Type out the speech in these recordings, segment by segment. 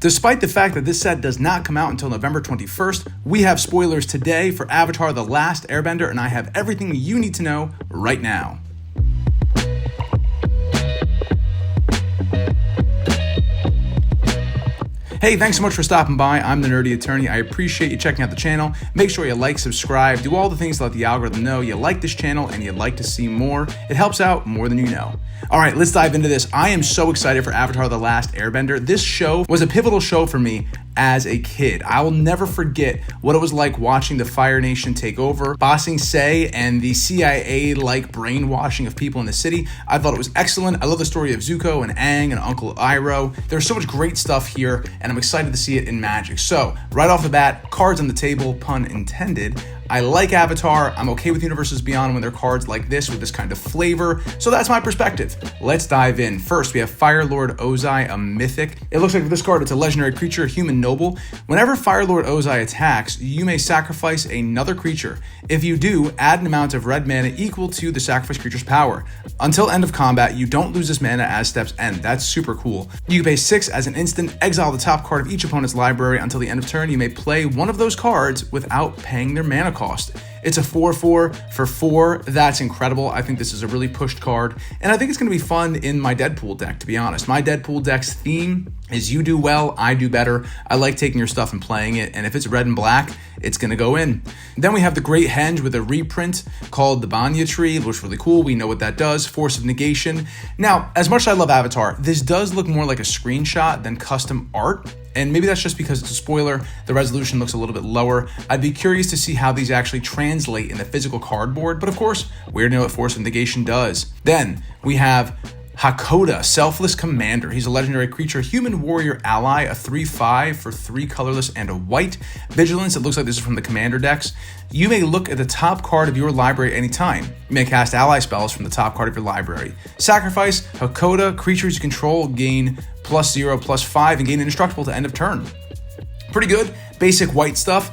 Despite the fact that this set does not come out until November 21st, we have spoilers today for Avatar: The Last Airbender, and I have everything you need to know right now. Hey, thanks so much for stopping by. I'm the Nerdy Attorney. I appreciate you checking out the channel. Make sure you like, subscribe, do all the things to let the algorithm know you like this channel and you'd like to see more. It helps out more than you know. All right, let's dive into this. I am so excited for Avatar: The Last Airbender. This show was a pivotal show for me as a kid. I will never forget what it was like watching the Fire Nation take over, bossing Say, and the CIA-like brainwashing of people in the city. I thought it was excellent. I love the story of Zuko and Aang and Uncle Iroh. There's so much great stuff here, and I'm excited to see it in Magic. So, right off the bat, cards on the table, pun intended. I like Avatar. I'm okay with Universes Beyond when they're cards like this with this kind of flavor. So that's my perspective. Let's dive in. First, we have Fire Lord Ozai, a mythic. It looks like with this card, it's a legendary creature, human noble. Whenever Fire Lord Ozai attacks, you may sacrifice another creature. If you do, add an amount of red mana equal to the sacrificed creature's power. Until end of combat, you don't lose this mana as steps end. That's super cool. You can pay 6 as an instant, exile the top card of each opponent's library. Until the end of turn, you may play one of those cards without paying their mana cost. It's a 4/4 for 4. That's incredible. I think this is a really pushed card, and I think it's going to be fun in my Deadpool deck, to be honest. My Deadpool deck's theme is you do well, I do better. I like taking your stuff and playing it, and if it's red and black, it's going to go in. Then we have the Great Henge with a reprint called the Banya Tree. It looks really cool. We know what that does. Force of Negation. Now, as much as I love Avatar, this does look more like a screenshot than custom art. And maybe that's just because it's a spoiler. The resolution looks a little bit lower. I'd be curious to see how these actually translate in the physical cardboard. But of course, we already know what Force of Negation does. Then we have Hakoda, Selfless Commander. He's a legendary creature, human warrior ally, a 3/5 for 3 colorless and a white. Vigilance, it looks like this is from the commander decks. You may look at the top card of your library anytime. You may cast ally spells from the top card of your library. Sacrifice Hakoda, creatures you control gain +0/+5 and gain indestructible to end of turn. Pretty good, basic white stuff.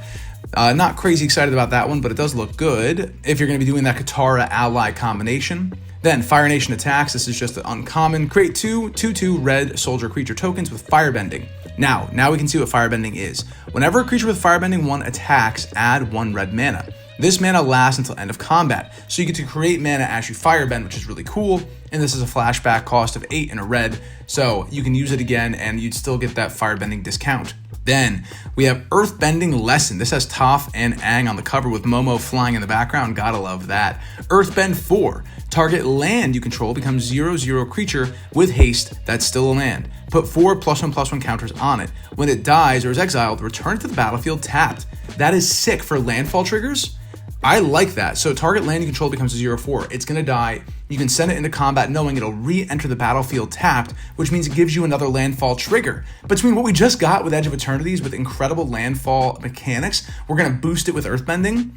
Not crazy excited about that one, but it does look good if you're going to be doing that Katara ally combination. Then Fire Nation attacks. This is just an uncommon. Create 2/2 red soldier creature tokens with Firebending. Now we can see what Firebending is. Whenever a creature with Firebending 1 attacks, add 1 red mana. This mana lasts until end of combat, so you get to create mana as you Firebend, which is really cool. And this is a flashback cost of 8 and a red, so you can use it again and you'd still get that Firebending discount. Then we have Earthbending Lesson. This has Toph and Aang on the cover with Momo flying in the background. Gotta love that. Earthbend 4. Target land you control becomes 0/0 creature with haste that's still a land. Put 4 +1/+1 counters on it. When it dies or is exiled, return it to the battlefield tapped. That is sick for landfall triggers. I like that. So target land you control becomes a 0/4. It's going to die. You can send it into combat knowing it'll re-enter the battlefield tapped, which means it gives you another landfall trigger. Between what we just got with Edge of Eternities with incredible landfall mechanics, we're going to boost it with Earthbending.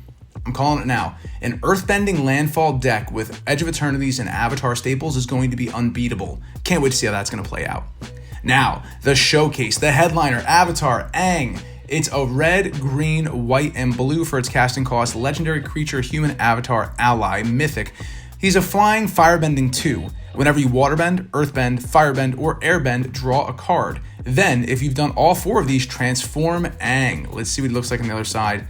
I'm calling it now. An Earthbending landfall deck with Edge of Eternities and Avatar staples is going to be unbeatable. Can't wait to see how that's going to play out. Now, the showcase, the headliner, Avatar, Aang. It's a red, green, white, and blue for its casting cost. Legendary creature, human avatar, ally, mythic. He's a flying Firebending 2. Whenever you Waterbend, Earthbend, Firebend, or Airbend, draw a card. Then, if you've done all 4 of these, transform Aang. Let's see what he looks like on the other side.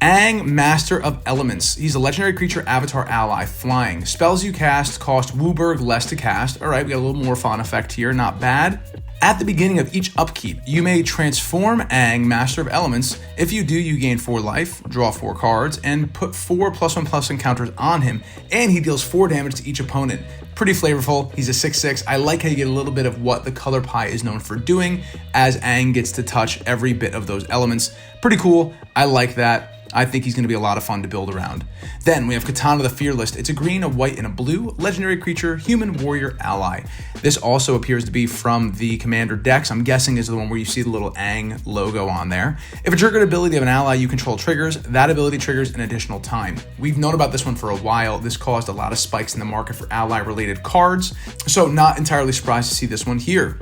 Aang, Master of Elements. He's a legendary creature, avatar, ally, flying. Spells you cast cost Wooburg less to cast. All right, we got a little more fun effect here, not bad. At the beginning of each upkeep, you may transform Aang, Master of Elements. If you do, you gain 4 life, draw 4 cards, and put 4 +1/+1 counters on him, and he deals 4 damage to each opponent. Pretty flavorful. He's a 6/6. I like how you get a little bit of what the color pie is known for doing, as Aang gets to touch every bit of those elements. Pretty cool. I like that. I think he's going to be a lot of fun to build around. Then we have Katana the Fearless. It's a green, a white, and a blue legendary creature, human warrior ally. This also appears to be from the commander decks. I'm guessing is the one where you see the little Aang logo on there. If a triggered ability of an ally you control triggers, that ability triggers an additional time. We've known about this one for a while. This caused a lot of spikes in the market for ally-related cards, so not entirely surprised to see this one here.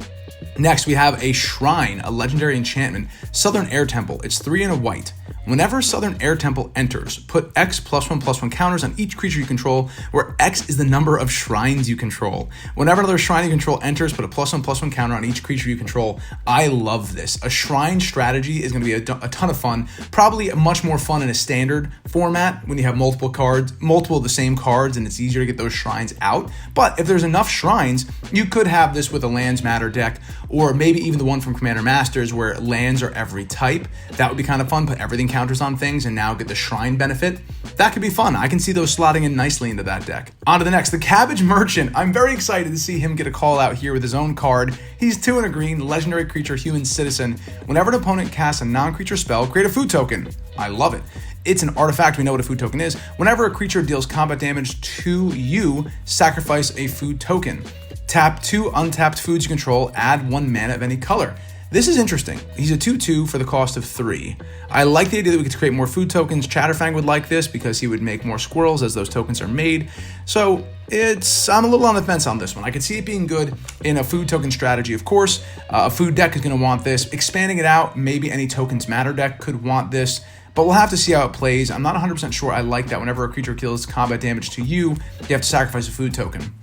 Next, we have a Shrine, a legendary enchantment, Southern Air Temple. It's 3 and a white. Whenever Southern Air Temple enters, put X +1/+1 counters on each creature you control, where X is the number of shrines you control. Whenever another shrine you control enters, put a +1/+1 counter on each creature you control. I love this. A shrine strategy is going to be a ton of fun. Probably much more fun in a standard format when you have multiple of the same cards, and it's easier to get those shrines out. But if there's enough shrines, you could have this with a Lands Matter deck, or maybe even the one from Commander Masters where lands are every type. That would be kind of fun. Put everything counters on things and now get the shrine benefit. That could be fun. I can see those slotting in nicely into that deck. On to the next, the Cabbage Merchant. I'm very excited to see him get a call out here with his own card. He's 2 and a green, legendary creature, human citizen. Whenever an opponent casts a non-creature spell, create a food token. I love it. It's an artifact. We know what a food token is. Whenever a creature deals combat damage to you, sacrifice a food token. Tap 2 untapped foods you control, add 1 mana of any color. This is interesting. He's a 2/2 for the cost of 3. I like the idea that we could create more food tokens. Chatterfang would like this because he would make more squirrels as those tokens are made. So I'm a little on the fence on this one. I could see it being good in a food token strategy, of course. A food deck is going to want this. Expanding it out, maybe any tokens matter deck could want this. But we'll have to see how it plays. I'm not 100% sure I like that. Whenever a creature deals combat damage to you, you have to sacrifice a food token.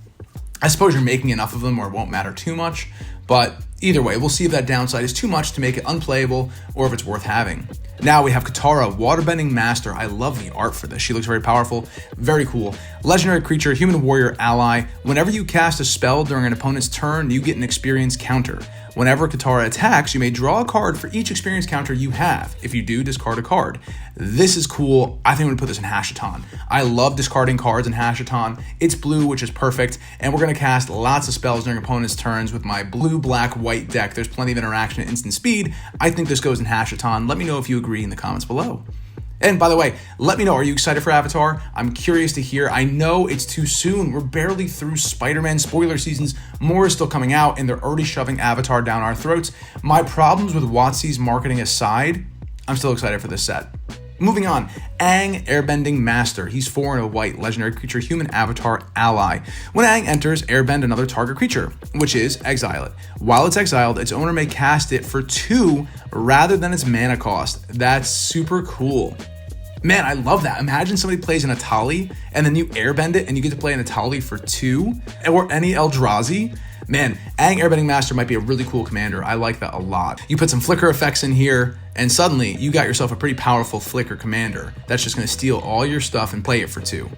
I suppose you're making enough of them or it won't matter too much, but either way, we'll see if that downside is too much to make it unplayable or if it's worth having. Now we have Katara, Waterbending Master. I love the art for this. She looks very powerful, very cool. Legendary creature, human warrior ally. Whenever you cast a spell during an opponent's turn, you get an experience counter. Whenever Katara attacks, you may draw a card for each experience counter you have. If you do, discard a card. This is cool. I think I'm going to put this in Hashaton. I love discarding cards in Hashaton. It's blue, which is perfect, and we're going to cast lots of spells during opponents' turns with my blue, black, white deck. There's plenty of interaction at instant speed. I think this goes in Hashaton. Let me know if you agree in the comments below. And by the way, let me know, are you excited for Avatar? I'm curious to hear. I know it's too soon. We're barely through Spider-Man spoiler seasons. More is still coming out, and they're already shoving Avatar down our throats. My problems with WotC's marketing aside, I'm still excited for this set. Moving on, Aang, Airbending Master. He's 4 and a white, legendary creature, human avatar ally. When Aang enters, airbend another target creature, which is exile it. While it's exiled, its owner may cast it for 2 rather than its mana cost. That's super cool. Man, I love that. Imagine somebody plays an Atali and then you airbend it and you get to play an Atali for 2, or any Eldrazi. Man, Aang Airbending Master might be a really cool commander. I like that a lot. You put some flicker effects in here, and suddenly you got yourself a pretty powerful flicker commander that's just going to steal all your stuff and play it for 2.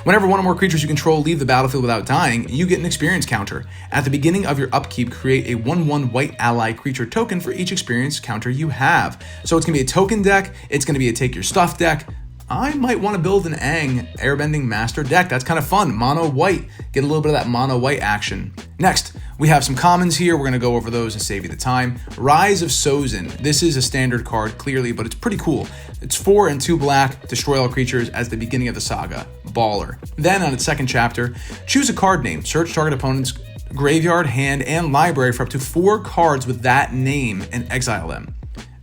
Whenever one or more creatures you control leave the battlefield without dying, you get an experience counter. At the beginning of your upkeep, create a 1/1 white ally creature token for each experience counter you have. So it's going to be a token deck, it's going to be a take your stuff deck. I might want to build an Aang Airbending Master deck. That's kind of fun. Mono white. Get a little bit of that mono white action. Next, we have some commons here. We're going to go over those and save you the time. Rise of Sozin. This is a standard card, clearly, but it's pretty cool. It's 4 and 2 black. Destroy all creatures as the beginning of the saga. Baller. Then, on its second chapter, choose a card name. Search target opponent's graveyard, hand, and library for up to 4 cards with that name and exile them.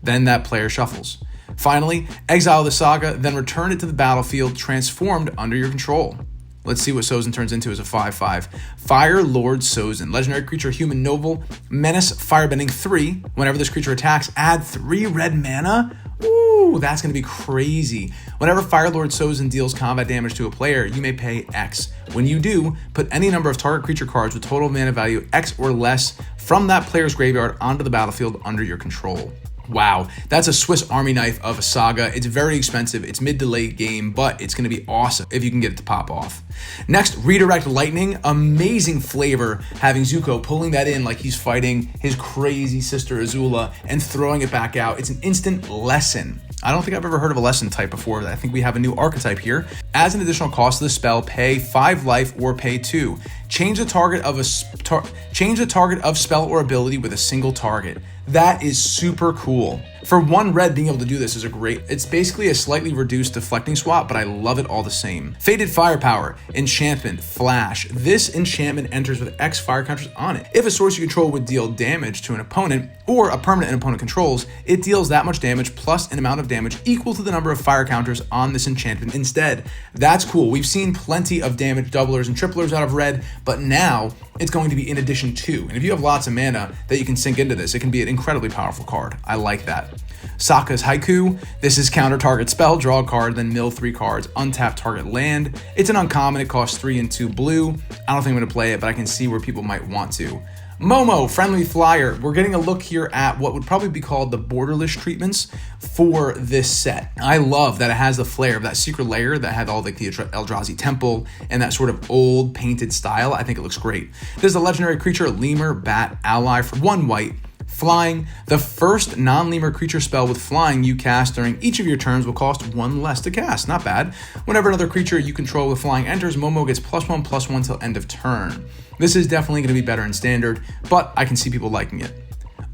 Then that player shuffles. Finally, exile the saga, then return it to the battlefield transformed under your control. Let's see what Sozin turns into as a 5/5. Fire Lord Sozin. Legendary creature, human noble, menace, firebending 3. Whenever this creature attacks, add 3 red mana. Ooh, that's going to be crazy. Whenever Fire Lord Sozin deals combat damage to a player, you may pay X. When you do, put any number of target creature cards with total mana value X or less from that player's graveyard onto the battlefield under your control. Wow, that's a Swiss Army knife of a saga. It's very expensive. It's mid to late game, but it's going to be awesome if you can get it to pop off. Next, Redirect Lightning. Amazing flavor having Zuko pulling that in like he's fighting his crazy sister Azula and throwing it back out. It's an instant lesson. I don't think I've ever heard of a lesson type before. I think we have a new archetype here. As an additional cost of the spell, pay 5 life or pay 2. Change the target of spell or ability with a single target. That is super cool. For 1 red, being able to do this is it's basically a slightly reduced deflecting swap, but I love it all the same. Fated Firepower, enchantment, flash. This enchantment enters with X fire counters on it. If a source you control would deal damage to an opponent or a permanent an opponent controls, it deals that much damage plus an amount of damage equal to the number of fire counters on this enchantment instead. That's cool. We've seen plenty of damage doublers and triplers out of red, but now it's going to be in addition to. And if you have lots of mana that you can sink into this, it can be an incredibly powerful card. I like that. Sagas Haiku. This is counter target spell, draw a card, then mill 3 cards, untap target land. It's an uncommon, it costs 3 and 2 blue. I don't think I'm going to play it, but I can see where people might want to. Momo, Friendly Flyer. We're getting a look here at what would probably be called the borderless treatments for this set. I love that it has the flair of that secret layer that had all like the Eldrazi temple and that sort of old painted style. I think it looks great. There's a legendary creature, Lemur Bat Ally for 1 white. Flying, the first non-lemur creature spell with flying you cast during each of your turns will cost 1 less to cast. Not bad. Whenever another creature you control with flying enters, Momo gets +1/+1 till end of turn. This is definitely going to be better in standard, but I can see people liking it.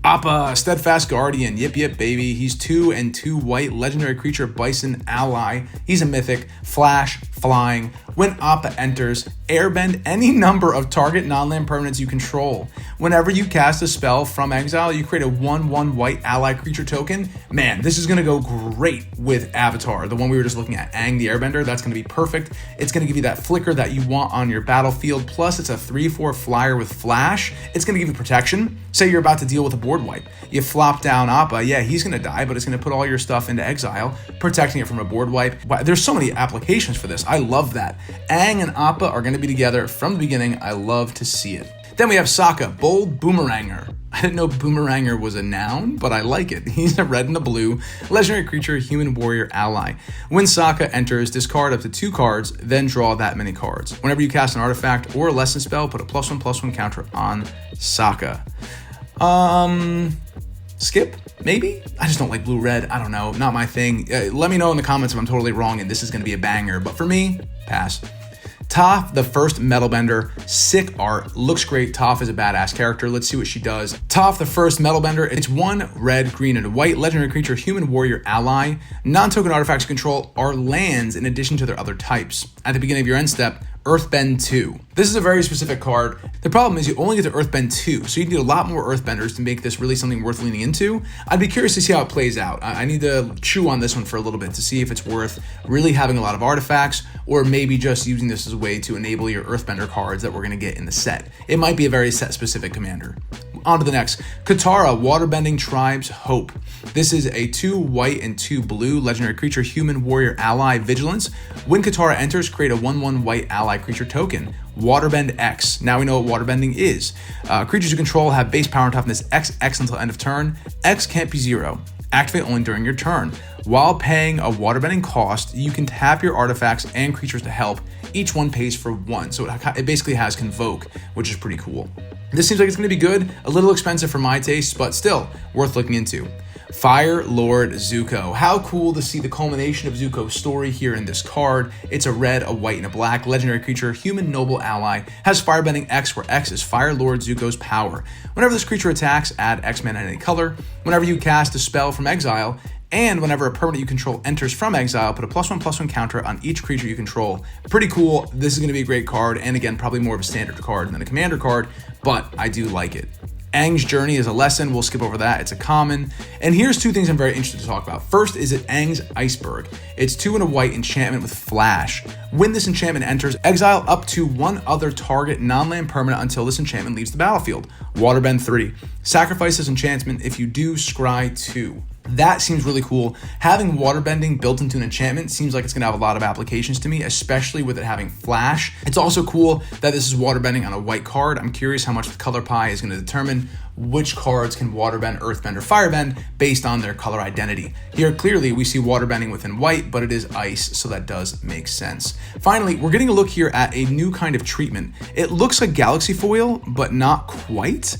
Appa, Steadfast Guardian, yip baby. He's 2 and 2 white, legendary creature, Bison Ally. He's a mythic, flash, flying. When Appa enters, airbend any number of target non-land permanents you control. Whenever you cast a spell from exile, you create a 1/1 white ally creature token. Man, this is going to go great with Avatar, the one we were just looking at, Aang the Airbender. That's going to be perfect. It's going to give you that flicker that you want on your battlefield. Plus, it's a 3/4 flyer with flash. It's going to give you protection. Say you're about to deal with a board wipe. You flop down Appa. Yeah, he's going to die, but it's going to put all your stuff into exile, protecting it from a board wipe. Wow, there's so many applications for this. I love that. Aang and Appa are going to be together from the beginning. I love to see it. Then we have Sokka, Bold Boomeranger. I didn't know Boomeranger was a noun, but I like it. He's a red and a blue, legendary creature, human warrior ally. When Sokka enters, discard up to 2 cards, then draw that many cards. Whenever you cast an artifact or a lesson spell, put a +1/+1 counter on Sokka. Skip? Maybe? I just don't like blue-red. I don't know. Not my thing. Let me know in the comments if I'm totally wrong and this is going to be a banger. But for me, pass. Toph, the first metal bender, sick art, looks great. Toph is a badass character. Let's see what she does. Toph, the first metal bender, it's 1 red, green, and white, legendary creature, human warrior ally. Non-token artifacts you control are lands in addition to their other types. At the beginning of your end step, Earthbend 2. This is a very specific card. The problem is you only get to Earthbend 2, so you need a lot more Earthbenders to make this really something worth leaning into. I'd be curious to see how it plays out. I need to chew on this one for a little bit to see if it's worth really having a lot of artifacts, or maybe just using this as a way to enable your Earthbender cards that we're going to get in the set. It might be a very set-specific commander. On to the next. Katara, Waterbending Tribes Hope. This is a 2 white and 2 blue legendary creature, human warrior ally, vigilance. When Katara enters, create a 1/1 white ally creature token. Waterbend X. Now we know what waterbending is. Creatures you control have base power and toughness XX until end of turn. X can't be 0. Activate only during your turn. While paying a waterbending cost, you can tap your artifacts and creatures to help. Each one pays for 1, so it basically has Convoke, which is pretty cool. This seems like it's going to be good, a little expensive for my taste, but still worth looking into. Fire Lord Zuko. How cool to see the culmination of Zuko's story here in this card. It's a red, a white, and a black legendary creature, human noble ally, has Firebending X, where X is Fire Lord Zuko's power. Whenever this creature attacks, add X mana in any color. Whenever you cast a spell from exile, and whenever a permanent you control enters from exile, put a +1/+1 counter on each creature you control. Pretty cool. This is going to be a great card, and again, probably more of a standard card than a commander card, but I do like it. Aang's Journey is a lesson. We'll skip over that. It's a common. And here's 2 things I'm very interested to talk about. First is it Aang's Iceberg. It's 2 and a white enchantment with flash. When this enchantment enters, exile up to 1 other target non-land permanent until this enchantment leaves the battlefield. Waterbend 3. Sacrifice this enchantment. If you do, scry 2. That seems really cool. Having waterbending built into an enchantment seems like it's going to have a lot of applications to me, especially with it having flash. It's also cool that this is waterbending on a white card. I'm curious how much the color pie is going to determine which cards can waterbend, earthbend, or firebend based on their color identity. Here, clearly, we see waterbending within white, but it is ice, so that does make sense. Finally, we're getting a look here at a new kind of treatment. It looks like Galaxy Foil, but not quite.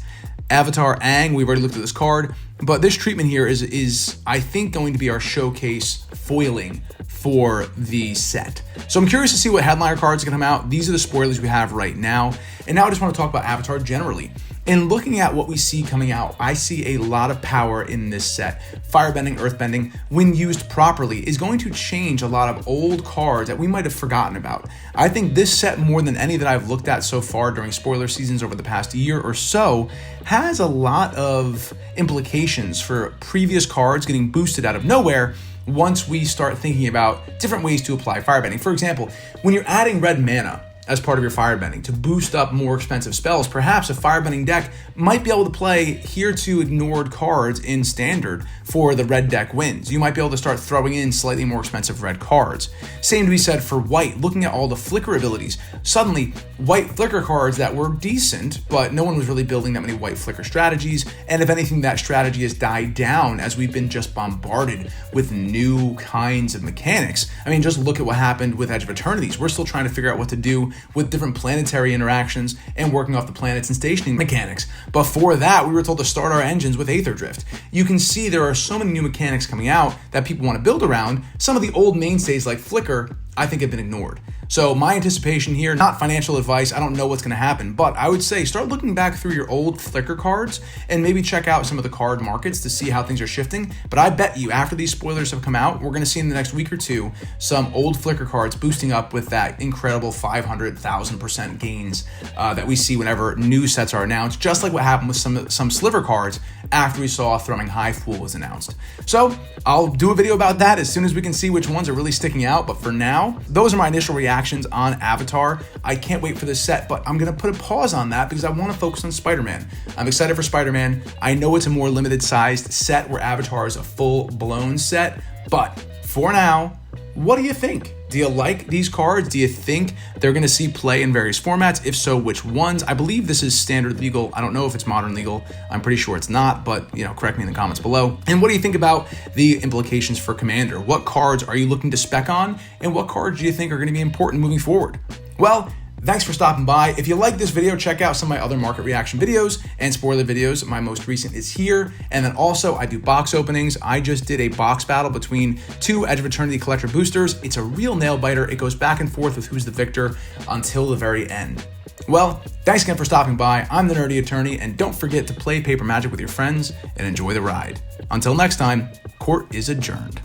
Avatar Aang, we've already looked at this card, but this treatment here is I think going to be our showcase foiling for the set. So I'm curious to see what headliner cards are going to come out. These are the spoilers we have right now. And now I just want to talk about Avatar generally. In looking at what we see coming out, I see a lot of power in this set. Firebending, earthbending, when used properly, is going to change a lot of old cards that we might have forgotten about. I think this set, more than any that I've looked at so far during spoiler seasons over the past year or so, has a lot of implications for previous cards getting boosted out of nowhere once we start thinking about different ways to apply firebending. For example, when you're adding red mana, as part of your firebending to boost up more expensive spells. Perhaps a firebending deck might be able to play hitherto ignored cards in standard for the red deck wins. You might be able to start throwing in slightly more expensive red cards. Same to be said for white, looking at all the flicker abilities. Suddenly, white flicker cards that were decent, but no one was really building that many white flicker strategies, and if anything, that strategy has died down as we've been just bombarded with new kinds of mechanics. I mean, just look at what happened with Edge of Eternities. We're still trying to figure out what to do with different planetary interactions and working off the planets and stationing mechanics. Before that, we were told to start our engines with Aether Drift. You can see there are so many new mechanics coming out that people want to build around. Some of the old mainstays like Flicker, I think, have been ignored. So my anticipation here, not financial advice, I don't know what's going to happen, but I would say start looking back through your old Flicker cards and maybe check out some of the card markets to see how things are shifting. But I bet you after these spoilers have come out, we're going to see in the next week or two some old Flicker cards boosting up with that incredible 500,000% gains that we see whenever new sets are announced, just like what happened with some Sliver cards after we saw Throwing High Fool was announced. So I'll do a video about that as soon as we can see which ones are really sticking out. But for now, those are my initial reactions on Avatar. I can't wait for this set, but I'm going to put a pause on that because I want to focus on Spider-Man. I'm excited for Spider-Man. I know it's a more limited sized set where Avatar is a full-blown set, but for now, what do you think? Do you like these cards? Do you think they're going to see play in various formats? If so, which ones? I believe this is standard legal. I don't know if it's modern legal. I'm pretty sure it's not, but correct me in the comments below. And what do you think about the implications for Commander? What cards are you looking to spec on? And what cards do you think are going to be important moving forward? Well, thanks for stopping by. If you like this video, check out some of my other market reaction videos and spoiler videos. My most recent is here. And then also I do box openings. I just did a box battle between two Edge of Eternity collector boosters. It's a real nail biter. It goes back and forth with who's the victor until the very end. Well, thanks again for stopping by. I'm the Nerdy Attorney, and don't forget to play paper magic with your friends and enjoy the ride. Until next time, court is adjourned.